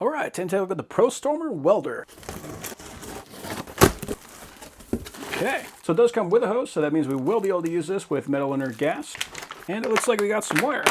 All right, time to take a look at the Prostormer Welder. Okay, so it does come with a hose, so that means we will be able to use this with metal inert gas. And it looks like we got some wire.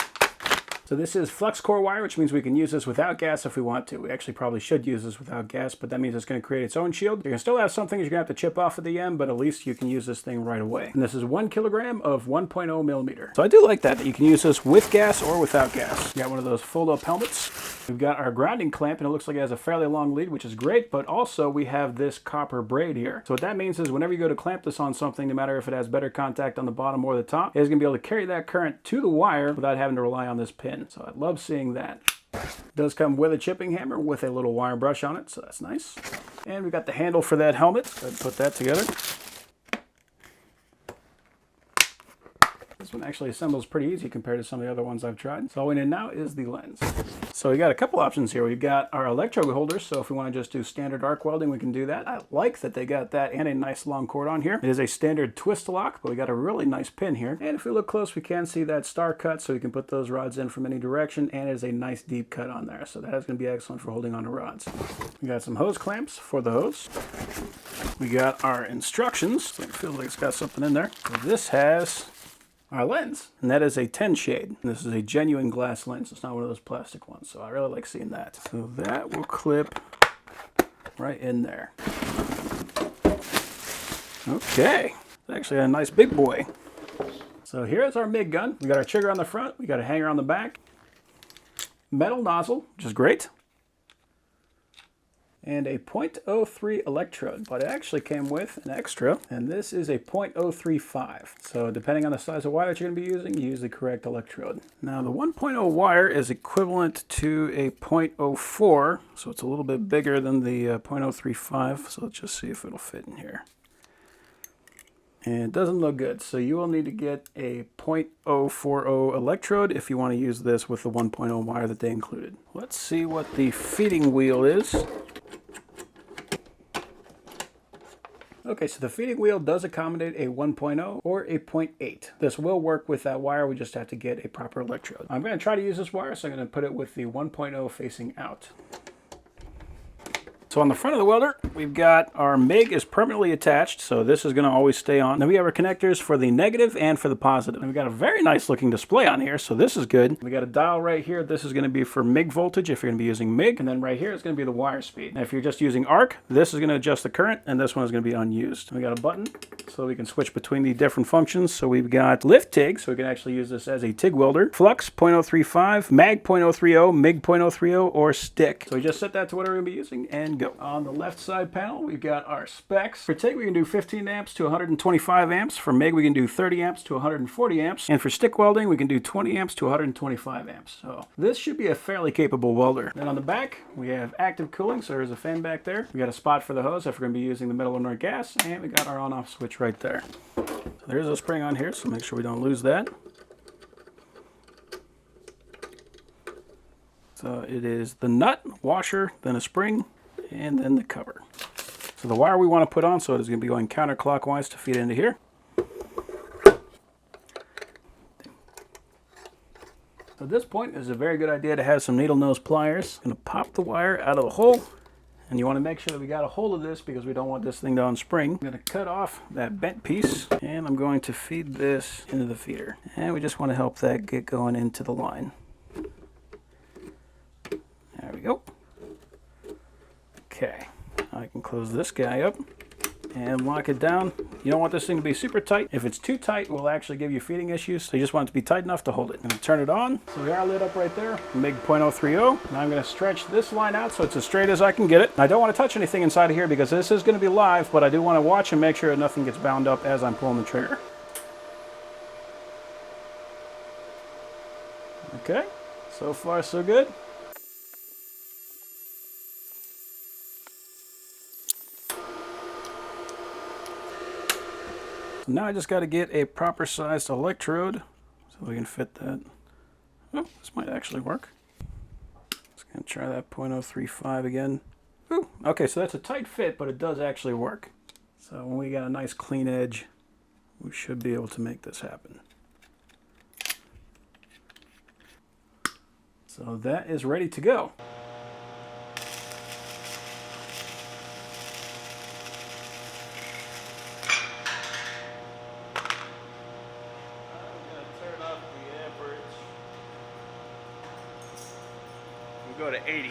So this is flex core wire, which means we can use this without gas if we want to. We actually probably should use this without gas, but that means it's going to create its own shield. You're going to still have some things you're going to have to chip off at the end, but at least you can use this thing right away. And this is 1 kilogram of 1.0 millimeter. So I do like that you can use this with gas or without gas. You got one of those fold-up helmets. We've got our grounding clamp, and it looks like it has a fairly long lead, which is great, but also we have this copper braid here. So what that means is whenever you go to clamp this on something, no matter if it has better contact on the bottom or the top, it's going to be able to carry that current to the wire without having to rely on this pin. So I love seeing that. It does come with a chipping hammer with a little wire brush on it, so that's nice. And we've got the handle for that helmet. Go ahead and put that together. This one actually assembles pretty easy compared to some of the other ones I've tried. So all we need now is the lens. So we got a couple options here. We've got our electrode holders, so if we want to just do standard arc welding, we can do that. I like that they got that and a nice long cord on here. It is a standard twist lock, but we got a really nice pin here. And if we look close, we can see that star cut, so we can put those rods in from any direction, and it is a nice deep cut on there. So that is going to be excellent for holding onto rods. We got some hose clamps for the hose. We got our instructions. So it feels like it's got something in there. So this has our lens, and that is a 10 shade. And this is a genuine glass lens. It's not one of those plastic ones, so I really like seeing that. So that will clip right in there. Okay, it's actually a nice big boy. So here's our MIG gun. We got our trigger on the front, we got a hanger on the back, metal nozzle, which is great, and a 0.03 electrode, but it actually came with an extra, and this is a 0.035. So depending on the size of wire that you're going to be using, you use the correct electrode. Now the 1.0 wire is equivalent to a 0.04, so it's a little bit bigger than the 0.035, so let's just see if it'll fit in here. And it doesn't look good, so you will need to get a 0.040 electrode if you want to use this with the 1.0 wire that they included. Let's see what the feeding wheel is. Okay, so the feeding wheel does accommodate a 1.0 or a 0.8. This will work with that wire, we just have to get a proper electrode. I'm going to try to use this wire, so I'm going to put it with the 1.0 facing out. So on the front of the welder, we've got our MIG is permanently attached, so this is going to always stay on. Then we have our connectors for the negative and for the positive. And we've got a very nice looking display on here, so this is good. We got a dial right here. This is going to be for MIG voltage if you're going to be using MIG. And then right here is going to be the wire speed. Now if you're just using arc, this is going to adjust the current, and this one is going to be unused. We got a button so we can switch between the different functions. So we've got lift TIG, so we can actually use this as a TIG welder, flux 0.035, mag 0.030, MIG 0.030, or stick. So we just set that to whatever we're going to be using and go. On the left side panel, we've got our specs. For TIG, we can do 15 amps to 125 amps. For MIG, we can do 30 amps to 140 amps. And for stick welding, we can do 20 amps to 125 amps. So this should be a fairly capable welder. Then on the back, we have active cooling, so there's a fan back there. We got a spot for the hose if we're going to be using the metal inert gas, and we got our on-off switch right there. So there's a spring on here, so make sure we don't lose that. So it is the nut, washer, then a spring, and then the cover. So the wire we want to put on, so it is going to be going counterclockwise to feed into here. So at this point, it's a very good idea to have some needle nose pliers. I'm going to pop the wire out of the hole, and you want to make sure that we got a hold of this because we don't want this thing to unspring. I'm going to cut off that bent piece, and I'm going to feed this into the feeder. And we just want to help that get going into the line. There we go. Okay, I can close this guy up and lock it down. You don't want this thing to be super tight. If it's too tight, it will actually give you feeding issues, so you just want it to be tight enough to hold it. I'm going to turn it on. So we are lit up right there, MIG 0.030. Now I'm going to stretch this line out so it's as straight as I can get it. I don't want to touch anything inside of here because this is going to be live, but I do want to watch and make sure that nothing gets bound up as I'm pulling the trigger. Okay, so far so good. Now I just got to get a proper sized electrode so we can fit that. Oh, this might actually work. Just going to try that 0.035 again. Ooh, okay, so that's a tight fit, but it does actually work. So when we got a nice clean edge, we should be able to make this happen. So that is ready to go. 80.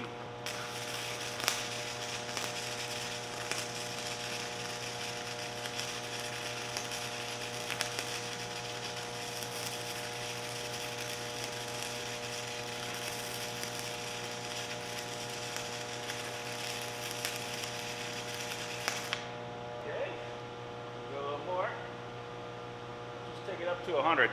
Okay, go a little more. Just take it up to 100.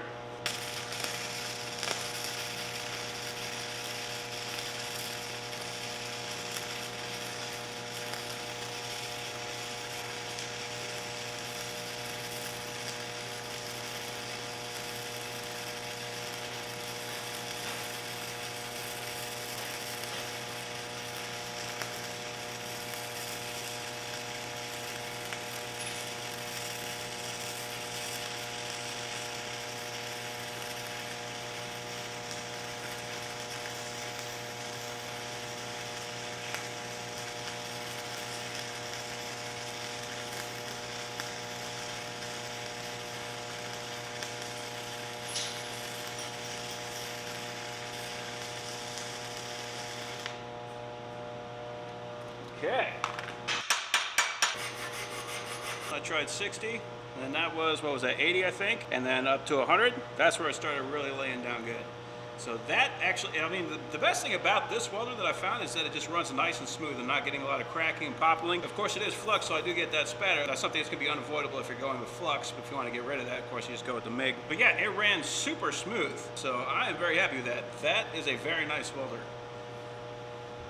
Okay. I tried 60, and that was, what was that, 80 I think, and then up to 100. That's where it started really laying down good. So that actually, I mean, the best thing about this welder that I found is that it just runs nice and smooth and not getting a lot of cracking and popping. Of course it is flux, so I do get that spatter. That's something that's gonna be unavoidable if you're going with flux, but if you wanna get rid of that, of course you just go with the MIG. But yeah, it ran super smooth, so I am very happy with that. That is a very nice welder.